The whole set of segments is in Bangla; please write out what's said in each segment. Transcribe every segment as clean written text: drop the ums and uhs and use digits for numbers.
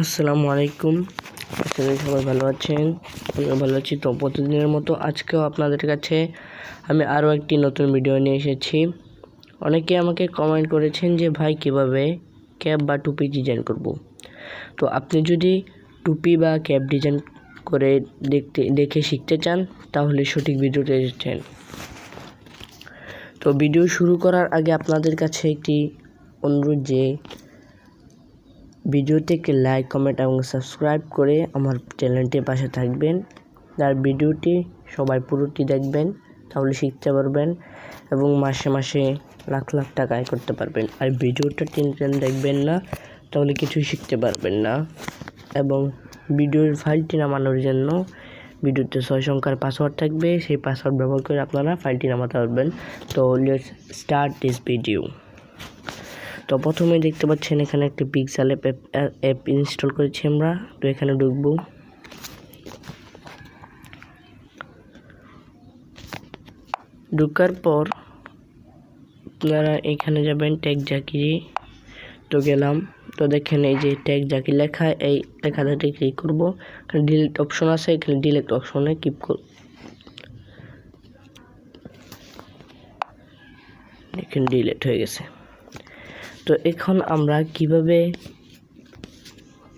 আসসালামু আলাইকুম। আশা করি সবাই ভালো আছেন। আমিও ভালো আছি। তো প্রতিদিনের মতো আজকেও আপনাদের কাছে আমি আরও একটি নতুন ভিডিও নিয়ে এসেছি। অনেকে আমাকে কমেন্ট করেছেন যে ভাই কিভাবে ক্যাপ বা টুপি ডিজাইন করব। তো আপনি যদি টুপি বা ক্যাপ ডিজাইন করে দেখে শিখতে চান তাহলে সঠিক ভিডিওতে এসেছেন। তো ভিডিও শুরু করার আগে আপনাদের কাছে একটি অনুরোধ যে ভিডিওতে একটি লাইক, কমেন্ট এবং সাবস্ক্রাইব করে আমার চ্যানেলটির পাশে থাকবেন। আর ভিডিওটি সবাই পুরোটি দেখবেন, তাহলে শিখতে পারবেন এবং মাসে মাসে লাখ লাখ টাকা আয় করতে পারবেন। আর ভিডিওটা টেনে দেখবেন না, তাহলে কিছুই শিখতে পারবেন না। এবং ভিডিওর ফাইলটি নামানোর জন্য ভিডিওতে 6 সংখ্যার পাসওয়ার্ড থাকবে, সেই পাসওয়ার্ড ব্যবহার করে আপনারা ফাইলটি নামাতে পারবেন। তো লেটস স্টার্ট দিস ভিডিও। তো প্রথমে দেখতে পাচ্ছেন এখানে একটি পিক্সেল অ্যাপ ইনস্টল করেছি আমরা। তো এখানে ঢুকবো। ঢোকার পর আপনারা এখানে যাবেন ট্যাগ জাকিরি। তো গেলাম। তো দেখেন এই যে ট্যাগ জাকির লেখা, এই লেখাটাতে ক্লিক করবো। এখানে ডিলিট অপশন আছে, এখানে ডিলিট অপশনে ক্লিক করব। এখানে ডিলিট হয়ে গেছে। তো এখন আমরা কিভাবে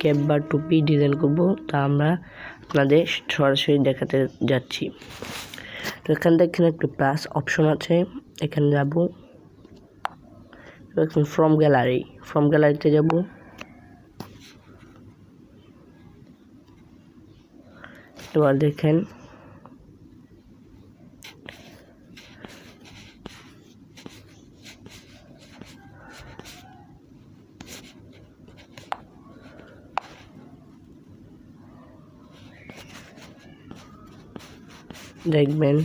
ক্যাপ বা টুপি ডিজাইন করব তা আমরা আপনাদের সরাসরি দেখাতে যাচ্ছি। তো এখানে দেখেন একটু প্লাস অপশন আছে, এখানে যাব। এখন ফ্রম গ্যালারিতে যাব। এবার দেখেন দেখবেন,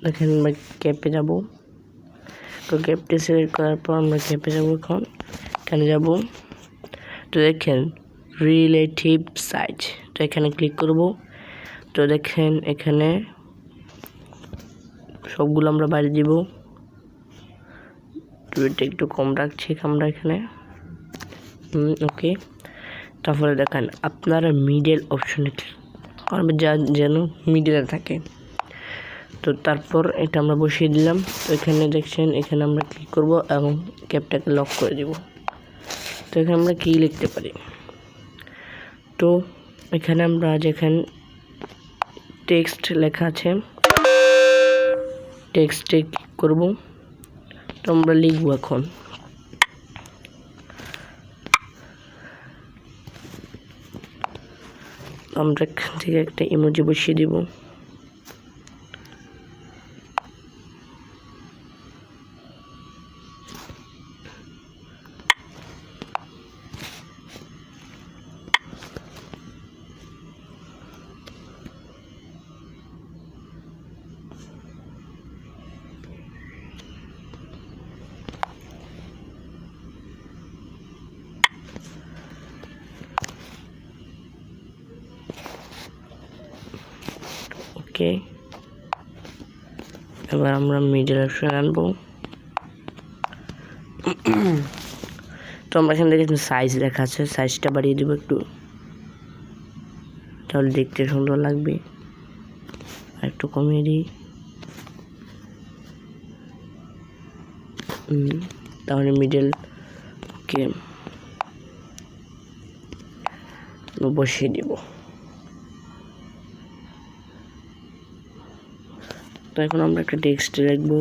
দেখেন আমরা ক্যাপে যাব। তো ক্যাপটি সিলেক্ট করার পর আমরা ক্যাপে যাব। এখন এখানে যাব। তো দেখেন রিলেটিভ সাইজ, তো এখানে ক্লিক করব। তো দেখেন এখানে সবগুলো আমরা বাড়িয়ে দিব। এটা একটু কম রাখছি আমরা এখানে। ওকে। তারপরে দেখেন আপনারা মিডল অপশনে করবেন যেন মিডলে থাকে। তো তারপর এটা আমরা বসিয়ে দিলাম। তো এখানে দেখছেন, এখানে আমরা ক্লিক করব এবং ক্যাপটাকে লক করে দেব। তো এখানে আমরা কি লিখতে পারি। তো এখানে আমরা যেখানে টেক্সট লেখা আছে, টেক্সটে ক্লিক করব। তো আমরা লিখব। এখন আমরা এখান থেকে একটা ইমোজি বসিয়ে দিব। ওকে। এবার আমরা মিডল অপশন আনবো। তো আমরা এখানে দেখেছি সাইজ লেখা আছে, সাইজটা বাড়িয়ে দিব একটু, তাহলে দেখতে সুন্দর লাগবে। আর একটু কমিয়ে দিই, তাহলে মিডল কে বসিয়ে দিব। তো এখন আমরা একটা টেক্সট লিখবো।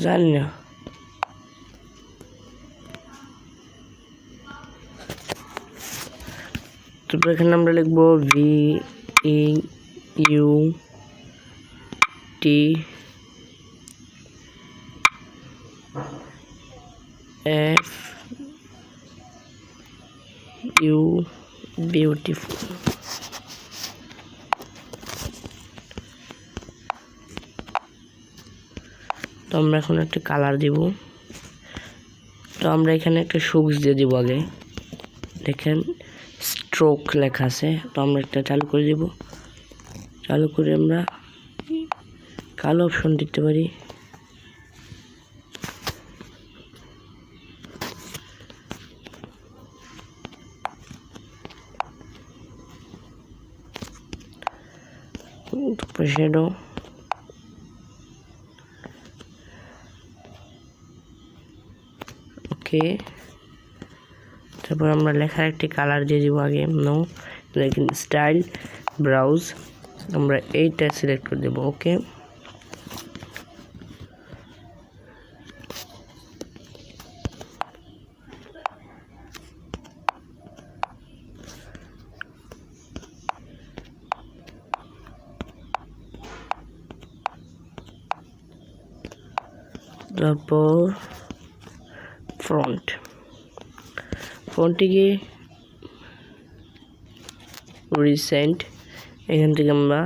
জানি না। তারপর এখানে আমরা লিখবো VEUT বিউটিফুল। তো আমরা এখন একটা কালার দিব। তো আমরা এখানে একটা শুকস দিয়ে দিব। আগে দেখেন স্ট্রোক লেখা আছে, তো আমরা একটা চালু করে দিব। চালু করে আমরা কালো অপশন দিতে পারি। শ্যাডো ওকে। তারপর আমরা লেখার একটি কালার দিয়ে দিব। আগে নো লেকিন স্টাইল ব্রাউজ আমরা এইটা সিলেক্ট করে দেব। ওকে, তারপর ফন্টটিকে রিসেন্ট, এখান থেকে আমরা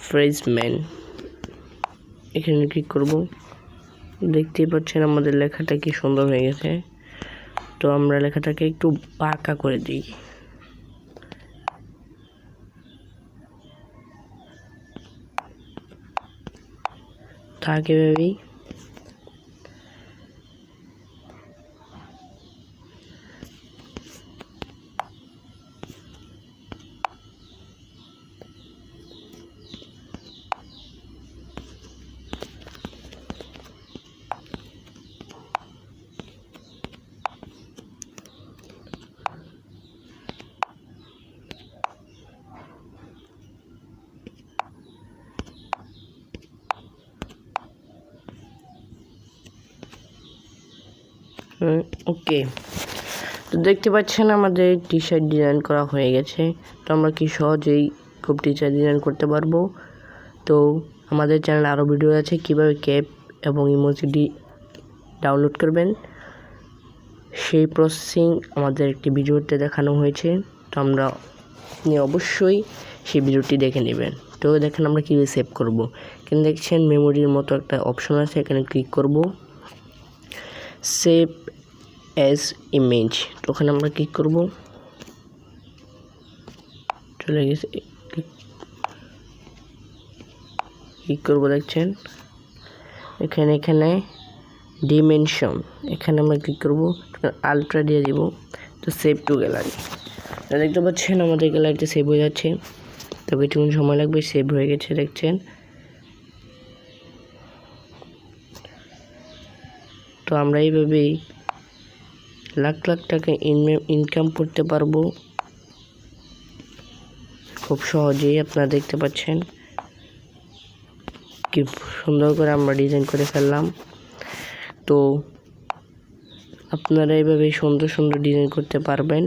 ফ্রেজম্যান এখানে ক্লিক করব। দেখতেই পাচ্ছেন আমাদের লেখাটা কি সুন্দর হয়ে গেছে। তো আমরা লেখাটাকে একটু বাঁকা করে দিই। থাকে ভেবেই ওকে। তো দেখতে পাচ্ছেন আমাদের টি শার্ট ডিজাইন করা হয়ে গেছে। তো আমরা কি সহজেই খুব টি শার্ট ডিজাইন করতে পারবো। তো আমাদের চ্যানেলে আরও ভিডিও আছে কিভাবে ক্যাপ এবং ইমোজি ডাউনলোড করবেন, সেই প্রসেসিং আমাদের একটি ভিডিওতে দেখানো হয়েছে। তো আমরা অবশ্যই সেই ভিডিওটি দেখে নেবেন। তো দেখেন আমরা কীভাবে সেভ করব। এখানে দেখছেন মেমোরির মতো একটা অপশন আছে, এখানে ক্লিক করব, সেভ অ্যাজ ইমেজ। তো ওখানে আমরা ক্লিক করব, চলে গেছে। ক্লিক করব, দেখছেন এখানে ডিমেনশন, এখানে আমরা ক্লিক করব, আলট্রা দিয়ে দিব। তো সেভ টু গ্যালারি, দেখতে পাচ্ছেন আমাদের গ্যালারিতে সেভ হয়ে যাচ্ছে। তো কিছুক্ষণ সময় লাগবে, সেভ হয়ে গেছে দেখছেন। তো আমরা এইভাবেই লাখ লাখ টাকা ইনকাম করতে পারবো খুব সহজেই। আপনারা দেখতে পাচ্ছেন কি সুন্দর করে আমরা ডিজাইন করে ফেললাম। তো আপনারা এইভাবে সুন্দর সুন্দর ডিজাইন করতে পারবেন।